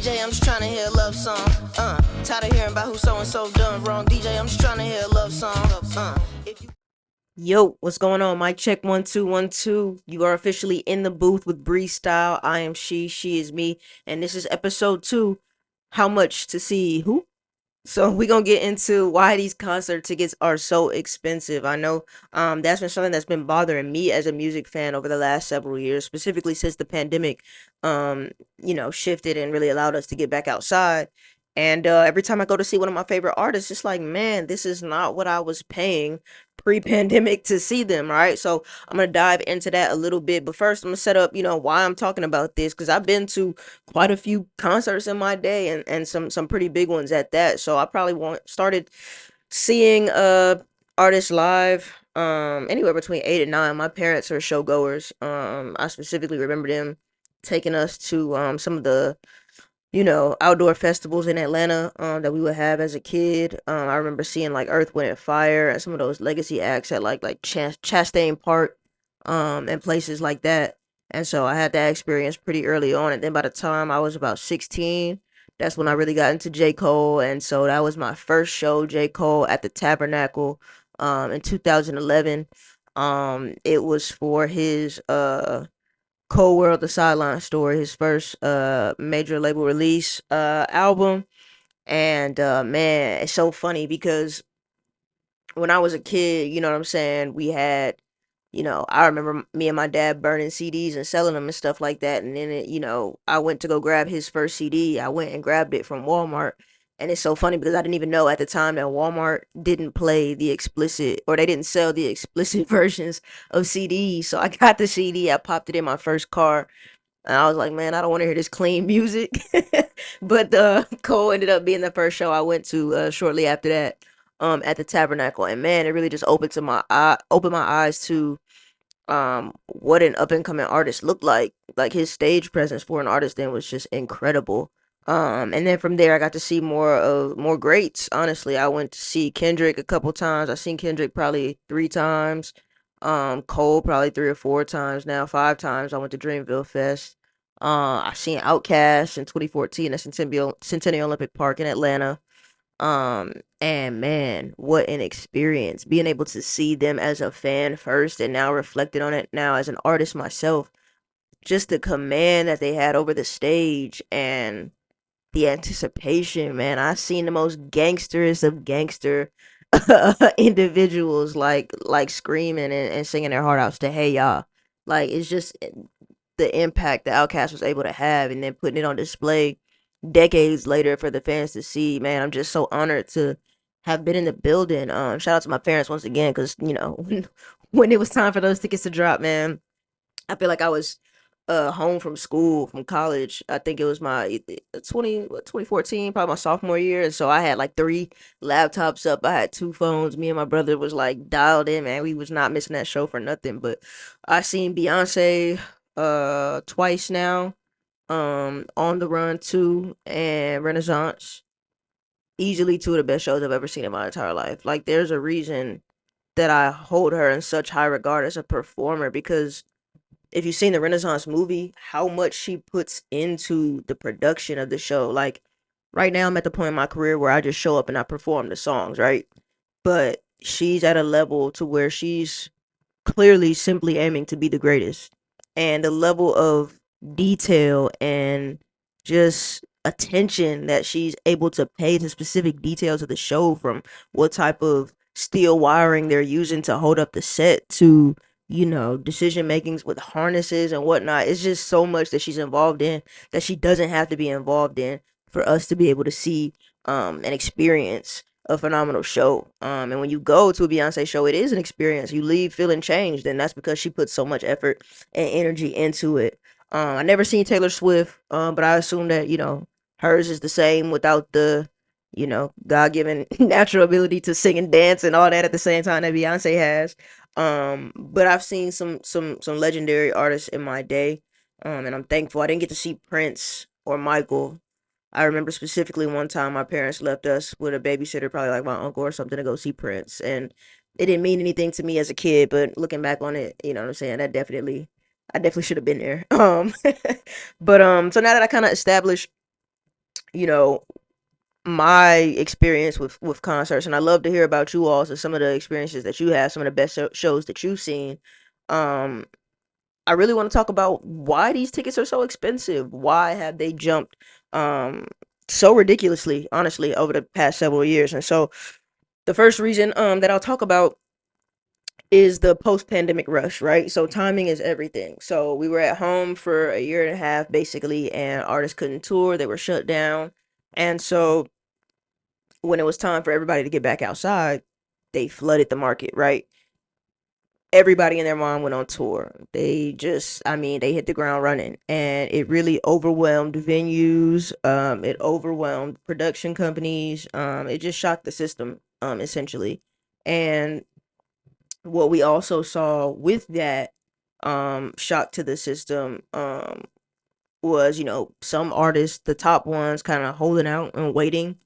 DJ, I'm just trying to hear a love song. Tired of hearing about who so and so done wrong. DJ, I'm just trying to hear a love song. If you Yo, what's going on? Mic check 1 2 1 2. You are officially in the booth with Bree Style. I am she is me, and this is episode 2. How much to see who? So we're gonna get into why these concert tickets are so expensive. I know that's been something that's been bothering me as a music fan over the last several years, specifically since the pandemic um, shifted and really allowed us to get back outside. And every time I go to see one of my favorite artists, it's like, man, this is not what I was paying pre-pandemic to see them, right? So I'm gonna dive into that a little bit, but first I'm gonna set up, why I'm talking about this because I've been to quite a few concerts in my day and some pretty big ones at that. So I probably want started seeing artists live anywhere between 8 and 9. My parents are show goers. I specifically remember them taking us to some of the outdoor festivals in Atlanta that we would have as a kid. I remember seeing like Earth, Wind and Fire and some of those legacy acts at Chastain Park and places like that. And so I had that experience pretty early on. And then by the time I was about 16, that's when I really got into J. Cole. And so that was my first show, J. Cole at the Tabernacle in 2011. It was for his Cold World, The Sideline Story, his first major label release album. And man, it's so funny because when I was a kid, you know what I'm saying, we had, I remember me and my dad burning CDs and selling them and stuff like that. And then, I went to go grab his first CD. I went and grabbed it from Walmart. And it's so funny because I didn't even know at the time that Walmart didn't play the explicit or they didn't sell the explicit versions of CDs. So I got the CD, I popped it in my first car, and I was like, man, I don't want to hear this clean music. But Cole ended up being the first show I went to shortly after that at the Tabernacle. And man, it really just opened my eyes to what an up and coming artist looked like. Like his stage presence for an artist then was just incredible. And then from there I got to see more greats. Honestly, I went to see Kendrick a couple times. I've seen Kendrick probably 3 times. Cole probably 3 or 4 times now, 5 times. I went to Dreamville Fest. I've seen Outkast in 2014 at Centennial Olympic Park in Atlanta. And man, what an experience being able to see them as a fan first and now reflected on it now as an artist myself. Just the command that they had over the stage and the anticipation, man. I seen the most gangsterest of gangster individuals like screaming and singing their heart outs to Hey Ya. Like it's just the impact the Outkast was able to have and then putting it on display decades later for the fans to see. Man, I'm just so honored to have been in the building. Shout out to my parents once again because when it was time for those tickets to drop, man, I feel like I was home from school from college. I think it was my 2014, probably my sophomore year, and so I had like 3 laptops up. I had 2 phones. Me and my brother was like dialed in, man. We was not missing that show for nothing. But I seen Beyonce twice now. On the Run 2 and Renaissance. Easily 2 of the best shows I've ever seen in my entire life. Like there's a reason that I hold her in such high regard as a performer because if you've seen the Renaissance movie, how much she puts into the production of the show. Like right now I'm at the point in my career where I just show up and I perform the songs, right? But she's at a level to where she's clearly simply aiming to be the greatest. And the level of detail and just attention that she's able to pay to specific details of the show, from what type of steel wiring they're using to hold up the set to decision makings with harnesses and whatnot. It's just so much that she's involved in that she doesn't have to be involved in for us to be able to see and experience a phenomenal show. And when you go to a Beyonce show, it is an experience. You leave feeling changed, and that's because she puts so much effort and energy into it. I never seen Taylor Swift, but I assume that hers is the same without the God given natural ability to sing and dance and all that at the same time that Beyonce has. But I've seen some legendary artists in my day, and I'm thankful. I didn't get to see Prince or Michael. I remember specifically one time my parents left us with a babysitter, probably like my uncle or something, to go see Prince. And it didn't mean anything to me as a kid, but looking back on it, you know what I'm saying? I definitely should have been there. But so now that I kind of established you know, my experience with concerts, and I love to hear about you all. So some of the experiences that you have, some of the best shows that you've seen. Um, I really want to talk about why these tickets are so expensive. Why have they jumped um so ridiculously, honestly, over the past several years? And so the first reason that I'll talk about is the post-pandemic rush, right? So timing is everything. So we were at home for a year and a half basically, and artists couldn't tour, they were shut down. And so when it was time for everybody to get back outside, they flooded the market, right? Everybody and their mom went on tour. They just, I mean, they hit the ground running, and it really overwhelmed venues. It overwhelmed production companies. It just shocked the system, essentially. And what we also saw with that, shock to the system, was, some artists, the top ones, kind of holding out and waiting,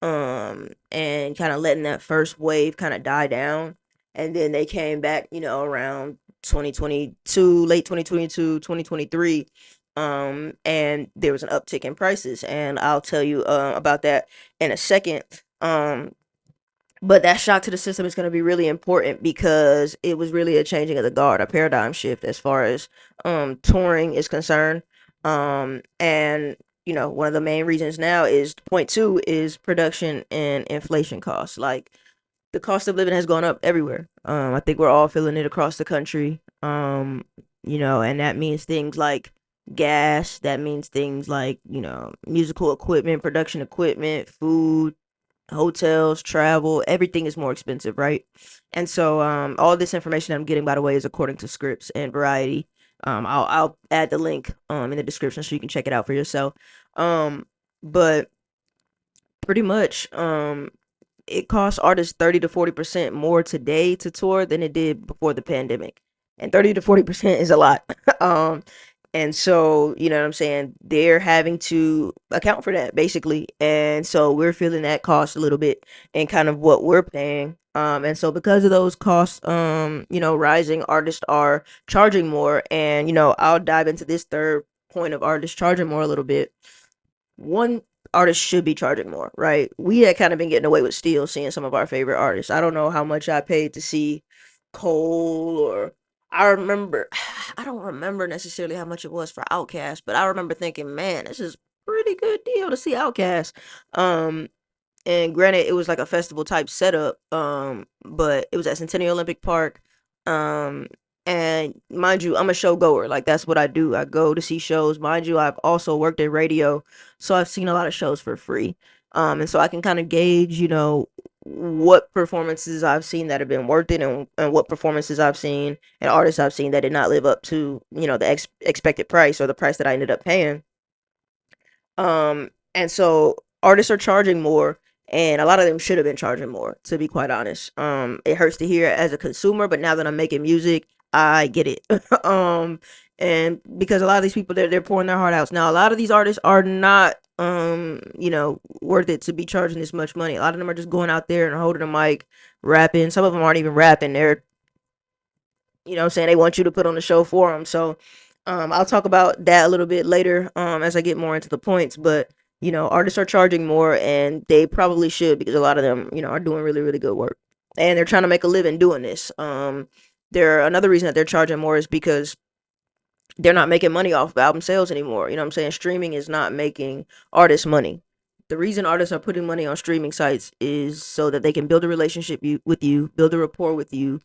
and kind of letting that first wave kind of die down, and then they came back, around 2022, late 2022, 2023, and there was an uptick in prices, and I'll tell you about that in a second. But that shock to the system is going to be really important because it was really a changing of the guard, a paradigm shift as far as touring is concerned. And one of the main reasons now is point two is production and inflation costs. Like, the cost of living has gone up everywhere. I think we're all feeling it across the country. And that means things like gas, that means things like, musical equipment, production equipment, food, hotels, travel, everything is more expensive, right? And so all this information I'm getting, by the way, is according to Scripps and Variety. I'll add the link in the description so you can check it out for yourself. But pretty much it costs artists 30 to 40% more today to tour than it did before the pandemic. And 30 to 40% is a lot. um and so, you know what I'm saying? They're having to account for that basically. And so we're feeling that cost a little bit and kind of what we're paying. And so because of those costs, rising, artists are charging more. And, I'll dive into this third point of artists charging more a little bit. One, artists should be charging more, right? We had kind of been getting away with still seeing some of our favorite artists. I don't know how much I paid to see Cole, or I remember, I don't remember necessarily how much it was for Outkast, but I remember thinking, man, this is pretty good deal to see Outkast. Um, and granted, it was like a festival type setup, but it was at Centennial Olympic Park. Um, and mind you, I'm a show goer. Like, that's what I do. I go to see shows. Mind you, I've also worked in radio, so I've seen a lot of shows for free. And so I can kind of gauge, what performances I've seen that have been worth it, and what performances I've seen and artists I've seen that did not live up to, the expected price or the price that I ended up paying. And so artists are charging more, and a lot of them should have been charging more, to be quite honest. It hurts to hear as a consumer, but now that I'm making music, I get it. um, and because a lot of these people, they're pouring their heart out. Now, a lot of these artists are not, worth it to be charging this much money. A lot of them are just going out there and holding a mic, rapping. Some of them aren't even rapping. They're, saying they want you to put on the show for them. So, I'll talk about that a little bit later, as I get more into the points. But, artists are charging more, and they probably should, because a lot of them, are doing really, really good work, and they're trying to make a living doing this. Another reason that they're charging more is because they're not making money off of album sales anymore. You know what I'm saying? Streaming is not making artists money. The reason artists are putting money on streaming sites is so that they can build a relationship with you, build a rapport with you.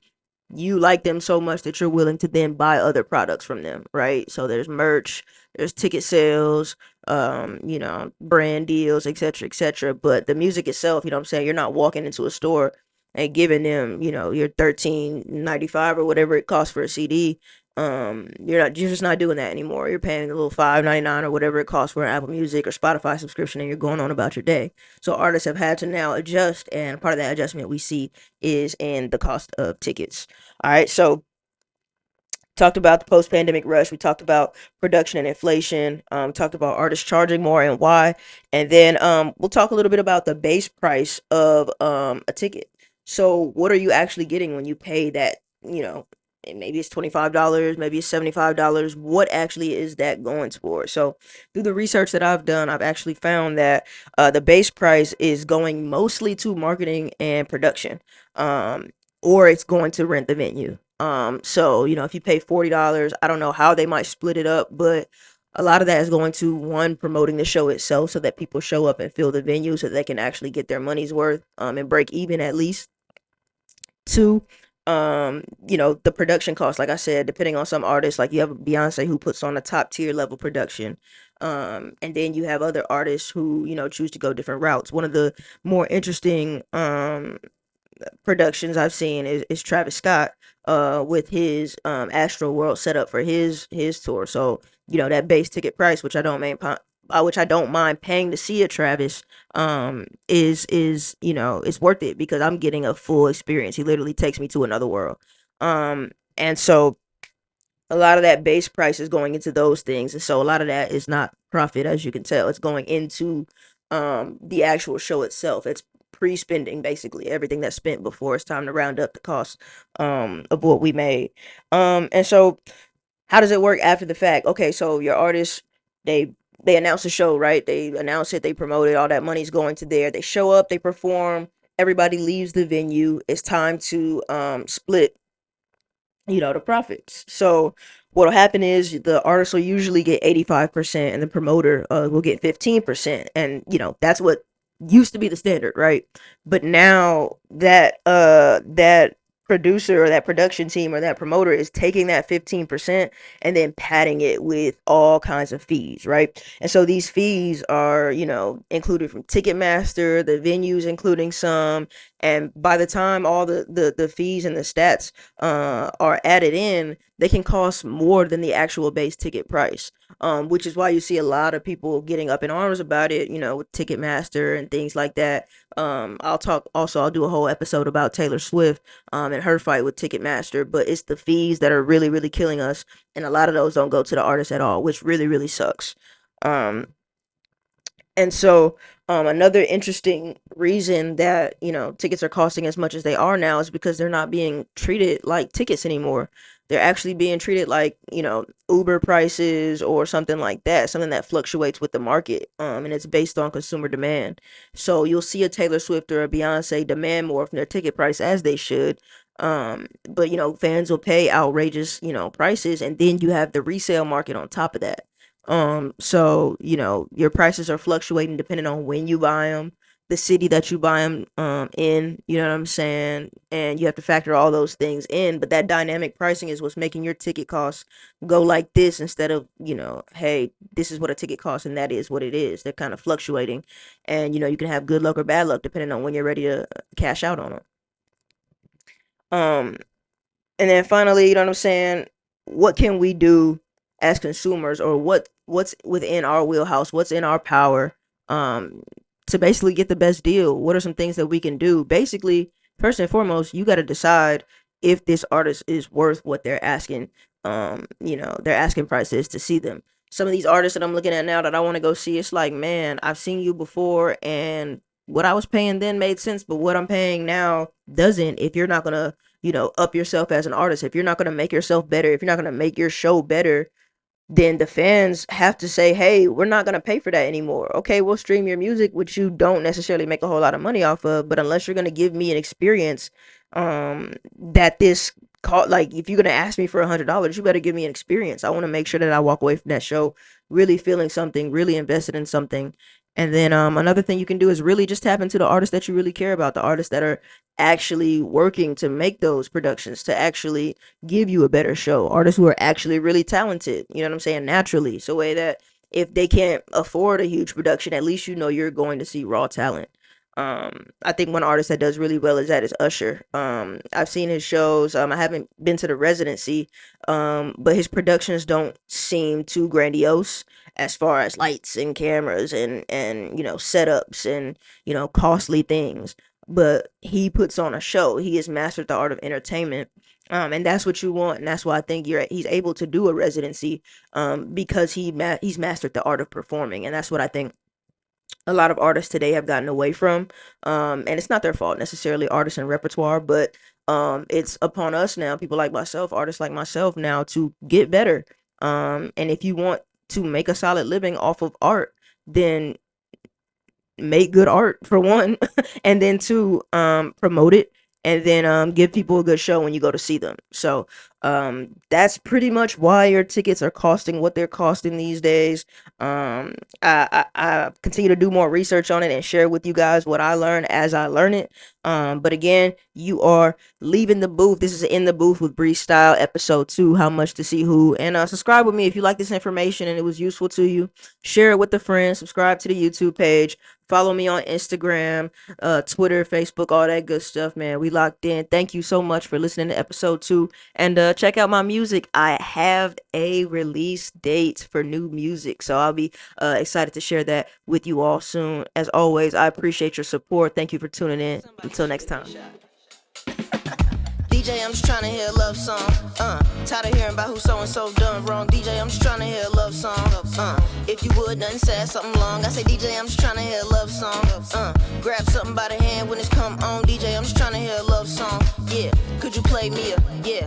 You like them so much that you're willing to then buy other products from them, right? So there's merch, there's ticket sales, brand deals, etc., etc. But the music itself, you know what I'm saying, you're not walking into a store and giving them, your 13.95 or whatever it costs for a CD. You're just not doing that anymore. You're paying a little 5.99 or whatever it costs for an Apple Music or Spotify subscription, and you're going on about your day. So artists have had to now adjust, and part of that adjustment we see is in the cost of tickets. All right, so talked about the post-pandemic rush. We talked about production and inflation. Talked about artists charging more and why, and then we'll talk a little bit about the base price of a ticket. So what are you actually getting when you pay that? and maybe it's $25, maybe it's $75. What actually is that going toward? So through the research that I've done, I've actually found that the base price is going mostly to marketing and production, um, or it's going to rent the venue. So if you pay $40, I don't know how they might split it up, but a lot of that is going to one, promoting the show itself so that people show up and fill the venue so they can actually get their money's worth, and break even at least. Two, the production cost, like I said, depending on some artists, like you have Beyonce who puts on a top tier level production. And then you have other artists who, choose to go different routes. One of the more interesting productions I've seen is Travis Scott with his Astro World set up for his tour. So, that base ticket price, which I don't mind paying to see a Travis, is it's worth it because I'm getting a full experience. He literally takes me to another world. And so a lot of that base price is going into those things, and so a lot of that is not profit, as you can tell. It's going into the actual show itself. It's pre-spending basically everything that's spent before it's time to round up the cost of what we made. And so how does it work after the fact? Okay, so your artists, they announce the show, right? They announce it, they promote it, all that money's going to there. They show up, they perform, everybody leaves the venue. It's time to split, the profits. So what'll happen is the artist will usually get 85% and the promoter will get 15%. And that's what used to be the standard, right? But now that producer or that production team or that promoter is taking that 15% and then padding it with all kinds of fees, right? And so these fees are, included from Ticketmaster, the venues including some, and by the time all the fees and the stats are added in, they can cost more than the actual base ticket price. Which is why you see a lot of people getting up in arms about it, with Ticketmaster and things like that. I'll do a whole episode about Taylor Swift and her fight with Ticketmaster, but it's the fees that are really, really killing us, and a lot of those don't go to the artist at all, which really, really sucks. Um, and so, another interesting reason that, tickets are costing as much as they are now is because they're not being treated like tickets anymore. They're actually being treated like, Uber prices or something like that, something that fluctuates with the market. And it's based on consumer demand. So you'll see a Taylor Swift or a Beyonce demand more from their ticket price, as they should. But fans will pay outrageous, prices, and then you have the resale market on top of that. So, your prices are fluctuating depending on when you buy them, the city that you buy them in, you know what I'm saying? And you have to factor all those things in, but that dynamic pricing is what's making your ticket costs go like this instead of, hey, this is what a ticket costs and that is what it is. They're kind of fluctuating, and you can have good luck or bad luck depending on when you're ready to cash out on them. Um and then finally, you know what I'm saying? What can we do as consumers, or what's within our wheelhouse? What's in our power um to basically get the best deal? What are some things that we can do? Basically, first and foremost, you got to decide if this artist is worth what they're asking. Their asking price is to see them. Some of these artists that I'm looking at now that I want to go see, it's like, man, I've seen you before, and what I was paying then made sense, but what I'm paying now doesn't. If you're not gonna up yourself as an artist, if you're not going to make yourself better, if you're not going to make your show better, then the fans have to say, hey, we're not going to pay for that anymore. Okay, we'll stream your music, which you don't necessarily make a whole lot of money off of, but unless you're going to give me an experience, that this call, like, if you're going to ask me for $100, you better give me an experience. I want to make sure that I walk away from that show really feeling something, really invested in something. And then another thing you can do is really just tap into the artists that you really care about, the artists that are actually working to make those productions, to actually give you a better show, artists who are actually really talented, you know what I'm saying, naturally, so way that if they can't afford a huge production, at least you're going to see raw talent. I think one artist that does really well is Usher. I've seen his shows. I haven't been to the residency, but his productions don't seem too grandiose as far as lights and cameras and setups and costly things. But he puts on a show. He has mastered the art of entertainment. And that's what you want, and that's why I think he's able to do a residency, because he's mastered the art of performing, and that's what I think a lot of artists today have gotten away from. And it's not their fault necessarily, artists and repertoire, but It's upon us now, people like myself, artists like myself now, to get better. And if you want to make a solid living off of art, then make good art for one, and then two, promote it, and then give people a good show when you go to see them. So that's pretty much why your tickets are costing what they're costing these days. I continue to do more research on it and share with you guys what I learn as I learn it. But again, you are leaving the booth. This is In the Booth with Bree Style, episode 2, How Much to See Who. And subscribe with me if you like this information and it was useful to you. Share it with a friend. Subscribe to the YouTube page. Follow me on Instagram, Twitter, Facebook, all that good stuff, man. We locked in. Thank you so much for listening to episode 2. And check out my music. I have a release date for new music, so I'll be excited to share that with you all soon. As always, I appreciate your support. Thank you for tuning in. Until next time. DJ, I'm just trying to hear a love song. Tired of hearing about who so and so done wrong. DJ, I'm just trying to hear a love song. If you would, nothing sad, something long. I say, DJ, I'm just trying to hear a love song. Grab something by the hand when it's come on. DJ, I'm just trying to hear a love song. Yeah, could you play me a, yeah.